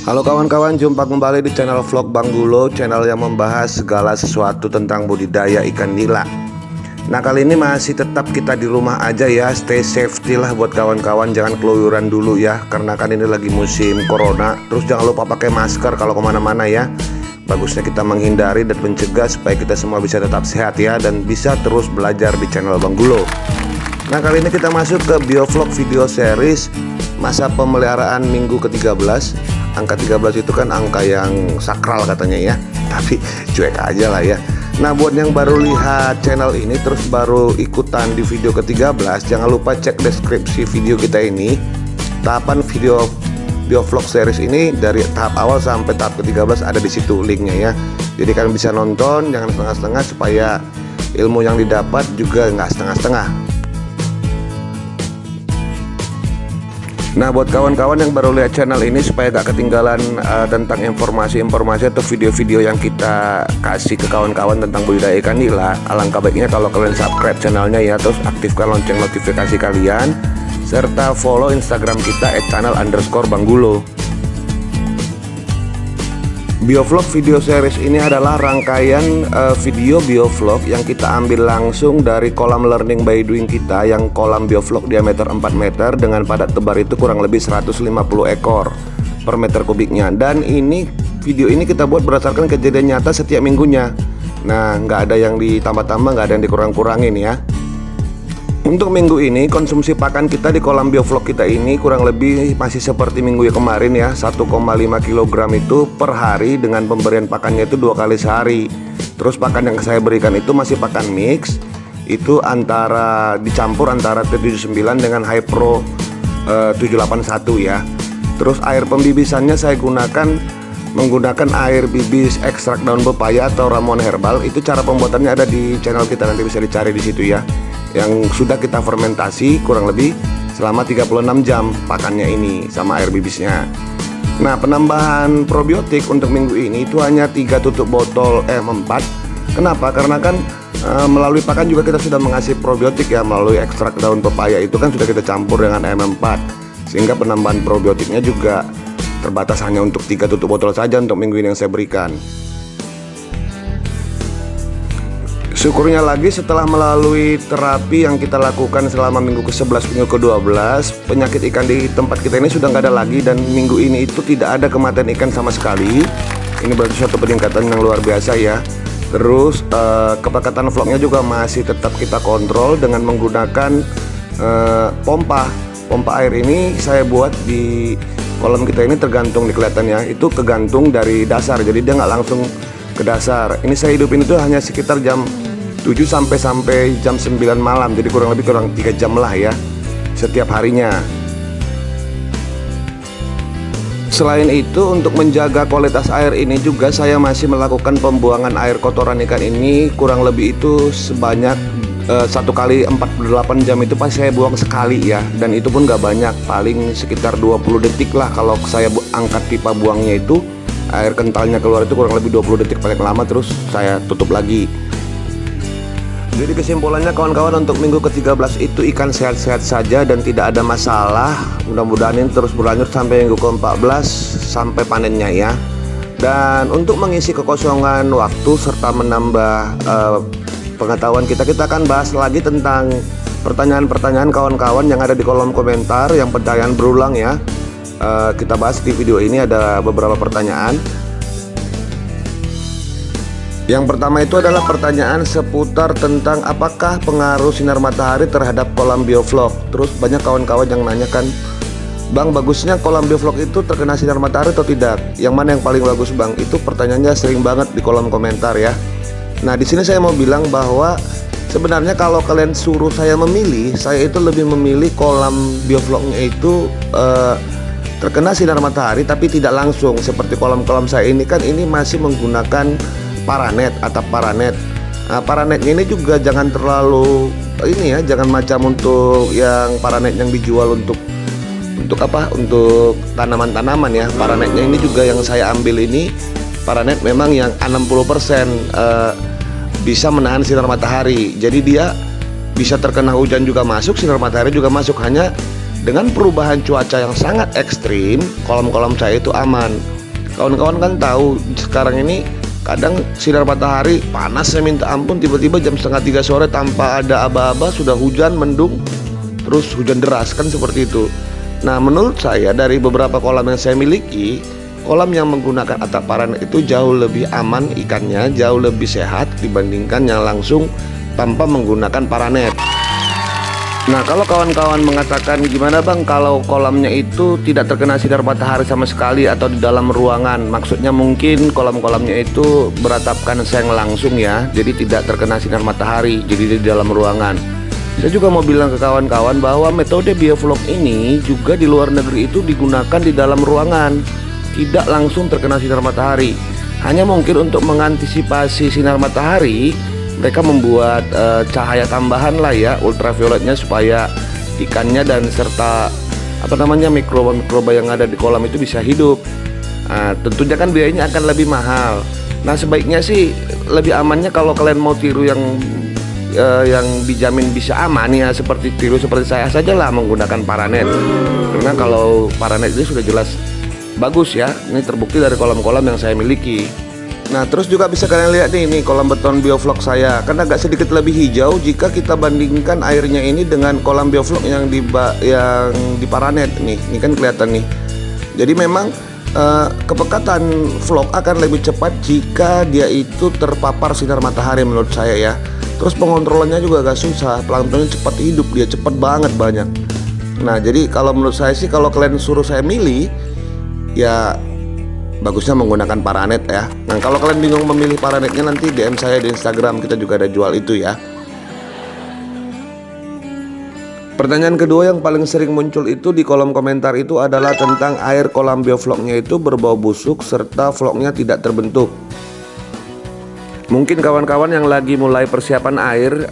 Halo kawan-kawan, jumpa kembali di channel vlog Bang Gulo, channel yang membahas segala sesuatu tentang budidaya ikan nila. Nah, kali ini masih tetap kita di rumah aja ya, stay safety lah buat kawan-kawan, jangan keluyuran dulu ya, karena kan ini lagi musim corona. Terus jangan lupa pakai masker kalau kemana-mana ya. Bagusnya kita menghindari dan mencegah supaya kita semua bisa tetap sehat ya, dan bisa terus belajar di channel Bang Gulo. Nah, kali ini kita masuk ke biovlog video series masa pemeliharaan minggu ke-13. Angka 13 itu kan angka yang sakral katanya ya, tapi cuek aja lah ya. Nah, buat yang baru lihat channel ini terus baru ikutan di video ke-13, jangan lupa cek deskripsi video kita ini. Tahapan video biovlog series ini dari tahap awal sampai tahap ke-13 ada di situ linknya ya. Jadi kalian bisa nonton, jangan setengah-setengah, supaya ilmu yang didapat juga nggak setengah-setengah. Nah, buat kawan-kawan yang baru lihat channel ini, supaya gak ketinggalan tentang informasi-informasi atau video-video yang kita kasih ke kawan-kawan tentang budidaya ikan nila, alangkah baiknya kalau kalian subscribe channelnya ya, terus aktifkan lonceng notifikasi kalian, serta follow Instagram kita @channel_banggulo. Biovlog video series ini adalah rangkaian video biovlog yang kita ambil langsung dari kolam learning by doing kita, yang kolam biovlog diameter 4 meter dengan padat tebar itu kurang lebih 150 ekor per meter kubiknya. Dan ini video ini kita buat berdasarkan kejadian nyata setiap minggunya. Nah, nggak ada yang ditambah-tambah, nggak ada yang dikurang-kurangin ya. Untuk minggu ini konsumsi pakan kita di kolam biovlog kita ini kurang lebih masih seperti minggu yang kemarin ya, 1,5 kg itu per hari, dengan pemberian pakannya itu 2 kali sehari. Terus pakan yang saya berikan itu masih pakan mix, itu dicampur antara T79 dengan Hypro 781 ya. Terus air pembibisannya saya menggunakan air bibis ekstrak daun pepaya atau ramuan herbal. Itu cara pembuatannya ada di channel kita, nanti bisa dicari di situ ya, yang sudah kita fermentasi kurang lebih selama 36 jam pakannya ini sama air bibisnya. Nah, penambahan probiotik untuk minggu ini itu hanya 3 tutup botol M4. Kenapa? Karena kan melalui pakan juga kita sudah mengasih probiotik ya, melalui ekstrak daun pepaya itu kan sudah kita campur dengan M4, sehingga penambahan probiotiknya juga terbatas hanya untuk 3 tutup botol saja untuk minggu ini yang saya berikan. Syukurnya lagi, setelah melalui terapi yang kita lakukan selama minggu ke-11, minggu ke-12, penyakit ikan di tempat kita ini sudah nggak ada lagi, dan minggu ini itu tidak ada kematian ikan sama sekali. Ini berarti suatu peningkatan yang luar biasa ya. Terus kepekatan vlognya juga masih tetap kita kontrol dengan menggunakan pompa air. Ini saya buat di kolam kita ini tergantung, di kelihatannya itu kegantung dari dasar, jadi dia nggak langsung ke dasar. Ini saya hidupin itu hanya sekitar jam 7 sampai jam 9 malam, jadi kurang 3 jam lah ya setiap harinya. Selain itu, untuk menjaga kualitas air ini juga saya masih melakukan pembuangan air kotoran ikan ini kurang lebih itu sebanyak 1 kali 48 jam itu pasti saya buang sekali ya, dan itu pun gak banyak, paling sekitar 20 detik lah. Kalau saya angkat pipa buangnya itu, air kentalnya keluar itu kurang lebih 20 detik paling lama, terus saya tutup lagi. Jadi kesimpulannya kawan-kawan, untuk minggu ke-13 itu ikan sehat-sehat saja dan tidak ada masalah. Mudah-mudahan ini terus berlanjut sampai minggu ke-14 sampai panennya ya. Dan untuk mengisi kekosongan waktu serta menambah pengetahuan kita akan bahas lagi tentang pertanyaan-pertanyaan kawan-kawan yang ada di kolom komentar, yang pertanyaan berulang ya. Kita bahas di video ini, ada beberapa pertanyaan. Yang pertama itu adalah pertanyaan seputar tentang apakah pengaruh sinar matahari terhadap kolam biovlog. Terus banyak kawan-kawan yang nanyakan, Bang, bagusnya kolam biovlog itu terkena sinar matahari atau tidak? Yang mana yang paling bagus, Bang? Itu pertanyaannya sering banget di kolom komentar ya. Nah, di sini saya mau bilang bahwa sebenarnya kalau kalian suruh saya memilih, saya itu lebih memilih kolam biovlognya itu terkena sinar matahari tapi tidak langsung. Seperti kolam-kolam saya ini kan, ini masih menggunakan paranet, atap paranet. Nah, paranetnya ini juga jangan terlalu ini ya, jangan macam untuk yang paranet yang dijual untuk tanaman-tanaman ya. Paranetnya ini juga yang saya ambil ini paranet memang yang 60% bisa menahan sinar matahari. Jadi dia bisa terkena hujan juga masuk, sinar matahari juga masuk. Hanya Dengan perubahan cuaca yang sangat ekstrim, kolam-kolam saya itu aman. Kawan-kawan kan tahu sekarang ini kadang sinar matahari panas saya minta ampun, tiba-tiba jam 2:30 sore tanpa ada aba-aba sudah hujan, mendung, terus hujan deras kan seperti itu. Nah, menurut saya dari beberapa kolam yang saya miliki, kolam yang menggunakan atap paranet itu jauh lebih aman ikannya, jauh lebih sehat dibandingkan yang langsung tanpa menggunakan paranet. Nah, kalau kawan-kawan mengatakan gimana bang kalau kolamnya itu tidak terkena sinar matahari sama sekali atau di dalam ruangan, maksudnya mungkin kolam-kolamnya itu beratapkan seng langsung ya, jadi tidak terkena sinar matahari, jadi di dalam ruangan. Saya juga mau bilang ke kawan-kawan bahwa metode bioflok ini juga di luar negeri itu digunakan di dalam ruangan, tidak langsung terkena sinar matahari. Hanya mungkin untuk mengantisipasi sinar matahari, mereka membuat cahaya tambahan lah ya, ultravioletnya, supaya ikannya dan serta mikroba-mikroba yang ada di kolam itu bisa hidup. Nah, tentunya kan biayanya akan lebih mahal. Nah, sebaiknya sih lebih amannya kalau kalian mau tiru yang dijamin bisa aman ya, seperti tiru seperti saya saja lah menggunakan paranet. Karena kalau paranet itu sudah jelas bagus ya, ini terbukti dari kolam-kolam yang saya miliki. Nah, terus juga bisa kalian lihat nih, ini kolam beton bioflok saya kan agak sedikit lebih hijau jika kita bandingkan airnya ini dengan kolam bioflok yang di paranet nih. Ini kan kelihatan nih. Jadi memang kepekatan vlog akan lebih cepat jika dia itu terpapar sinar matahari menurut saya ya. Terus pengontrolannya juga agak susah, planktonnya cepat hidup, dia cepat banget banyak. Nah, jadi kalau menurut saya sih, kalau kalian suruh saya milih ya bagusnya menggunakan paranet ya. Nah, kalau kalian bingung memilih paranetnya, nanti DM saya di Instagram, kita juga ada jual itu ya. Pertanyaan kedua yang paling sering muncul itu di kolom komentar itu adalah tentang air kolam biofloknya itu berbau busuk serta vlognya tidak terbentuk. Mungkin kawan-kawan yang lagi mulai persiapan air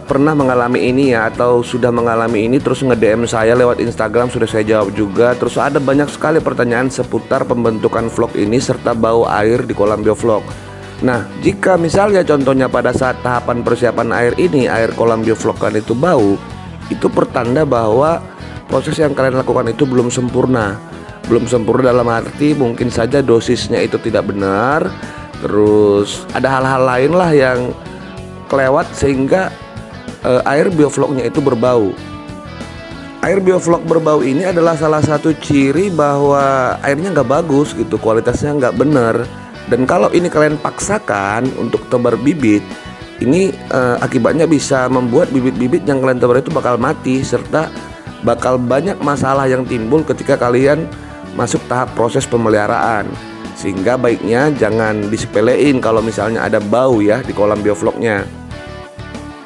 pernah mengalami ini ya, atau sudah mengalami ini terus nge-DM saya lewat Instagram, sudah saya jawab juga. Terus ada banyak sekali pertanyaan seputar pembentukan vlog ini serta bau air di kolam bioflok. Nah, jika misalnya contohnya pada saat tahapan persiapan air ini, air kolam bioflok kan itu bau, itu pertanda bahwa proses yang kalian lakukan itu belum sempurna. Belum sempurna dalam arti mungkin saja dosisnya itu tidak benar. Terus ada hal-hal lain lah yang kelewat sehingga air biofloknya itu berbau. Air bioflok berbau ini adalah salah satu ciri bahwa airnya nggak bagus gitu, kualitasnya nggak bener. Dan kalau ini kalian paksakan untuk tebar bibit, ini akibatnya bisa membuat bibit-bibit yang kalian tebar itu bakal mati, serta bakal banyak masalah yang timbul ketika kalian masuk tahap proses pemeliharaan. Sehingga baiknya jangan disepelein kalau misalnya ada bau ya di kolam biofloknya.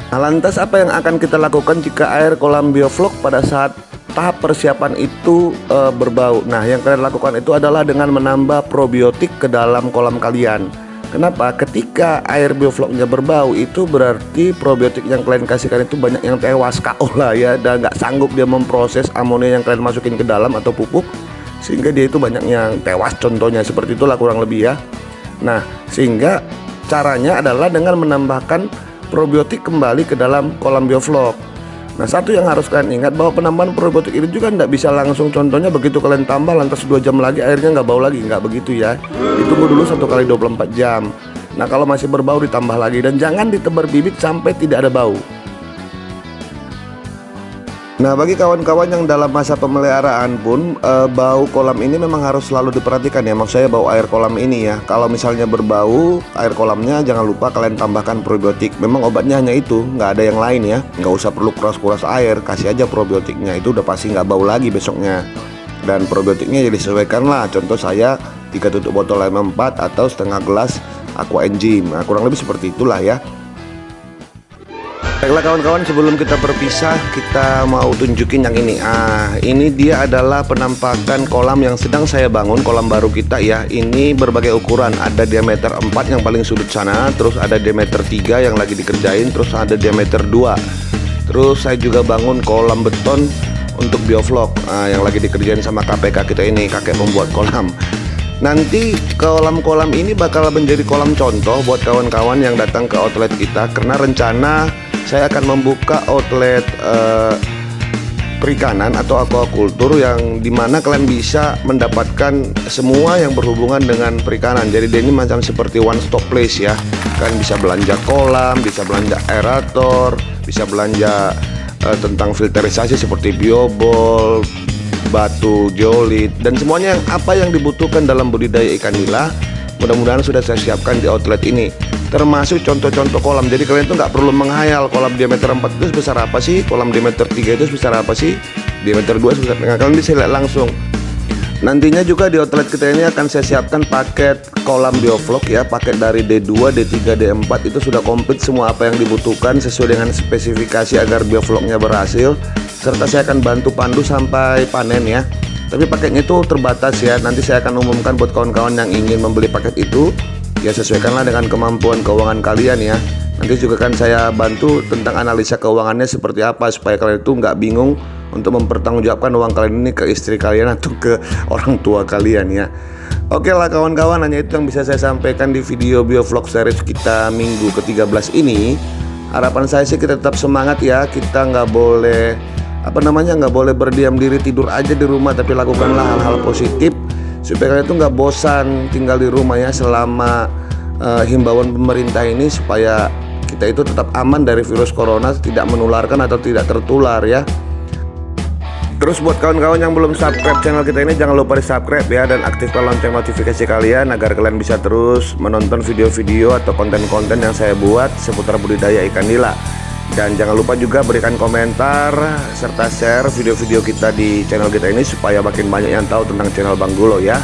Nah, lantas apa yang akan kita lakukan jika air kolam bioflok pada saat tahap persiapan itu berbau? Nah, yang kalian lakukan itu adalah dengan menambah probiotik ke dalam kolam kalian. Kenapa? Ketika air biofloknya berbau, itu berarti probiotik yang kalian kasihkan itu banyak yang tewas KO lah ya, dan nggak sanggup dia memproses amonia yang kalian masukin ke dalam atau pupuk, sehingga dia itu banyak yang tewas, contohnya seperti itulah kurang lebih ya. Nah, sehingga caranya adalah dengan menambahkan probiotik kembali ke dalam kolam bioflok. Nah, satu yang harus kalian ingat bahwa penambahan probiotik ini juga tidak bisa langsung, contohnya begitu kalian tambah lantas 2 jam lagi airnya nggak bau lagi, nggak begitu ya. Ditunggu dulu 1 kali 24 jam. Nah, kalau masih berbau ditambah lagi, dan jangan ditebar bibit sampai tidak ada bau. Nah, bagi kawan-kawan yang dalam masa pemeliharaan pun bau kolam ini memang harus selalu diperhatikan ya. Maksud saya bau air kolam ini ya. Kalau misalnya berbau air kolamnya, jangan lupa kalian tambahkan probiotik. Memang obatnya hanya itu, nggak ada yang lain ya. Nggak usah perlu kuras-kuras air, kasih aja probiotiknya, itu udah pasti nggak bau lagi besoknya. Dan probiotiknya ya disesuaikan lah. Contoh saya 3 tutup botol M4 atau setengah gelas Aqua Enzim. Nah, kurang lebih seperti itulah ya. Baiklah kawan-kawan, sebelum kita berpisah, kita mau tunjukin yang ini. Ini dia adalah penampakan kolam yang sedang saya bangun, kolam baru kita ya. Ini berbagai ukuran, ada diameter 4 yang paling sudut sana, terus ada diameter 3 yang lagi dikerjain, terus ada diameter 2. Terus saya juga bangun kolam beton untuk bioflok yang lagi dikerjain sama KPK kita ini, kakek pembuat kolam. Nanti kolam-kolam ini bakal menjadi kolam contoh buat kawan-kawan yang datang ke outlet kita, karena rencana saya akan membuka outlet perikanan atau aquaculture yang dimana kalian bisa mendapatkan semua yang berhubungan dengan perikanan. Jadi dia ini macam seperti one stop place ya. Kalian bisa belanja kolam, bisa belanja aerator, bisa belanja tentang filterisasi seperti biobol, batu geolit, dan semuanya apa yang dibutuhkan dalam budidaya ikan nila. Mudah-mudahan sudah saya siapkan di outlet ini, termasuk contoh-contoh kolam. Jadi kalian tuh nggak perlu menghayal kolam diameter 4 itu sebesar apa sih, kolam diameter 3 itu sebesar apa sih, diameter 2 sebesar apa. Kalian bisa lihat langsung. Nantinya juga di outlet kita ini akan saya siapkan paket kolam bioflok ya, paket dari D2, D3, D4 itu sudah komplit semua apa yang dibutuhkan sesuai dengan spesifikasi agar biofloknya berhasil, serta saya akan bantu pandu sampai panen ya. Tapi paketnya itu terbatas ya, nanti saya akan umumkan buat kawan-kawan yang ingin membeli paket itu. Ya sesuaikanlah dengan kemampuan keuangan kalian ya. Nanti juga kan saya bantu tentang analisa keuangannya seperti apa, supaya kalian itu nggak bingung untuk mempertanggungjawabkan uang kalian ini ke istri kalian atau ke orang tua kalian ya. Oke lah kawan-kawan, hanya itu yang bisa saya sampaikan di video biovlog series kita minggu ke-13 ini. Harapan saya sih kita tetap semangat ya, kita nggak boleh nggak boleh berdiam diri tidur aja di rumah, tapi lakukanlah hal-hal positif supaya kalian itu nggak bosan tinggal di rumah ya selama himbauan pemerintah ini, supaya kita itu tetap aman dari virus corona, tidak menularkan atau tidak tertular ya. Terus buat kawan-kawan yang belum subscribe channel kita ini, jangan lupa di subscribe ya, dan aktifkan lonceng notifikasi kalian agar kalian bisa terus menonton video-video atau konten-konten yang saya buat seputar budidaya ikan nila. Dan jangan lupa juga berikan komentar serta share video-video kita di channel kita ini supaya makin banyak yang tahu tentang channel Bang Gulo ya.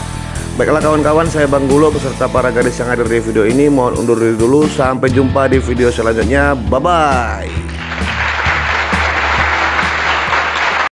Baiklah kawan-kawan, saya Bang Gulo beserta para gadis yang hadir di video ini mohon undur diri dulu. Sampai jumpa di video selanjutnya. Bye-bye.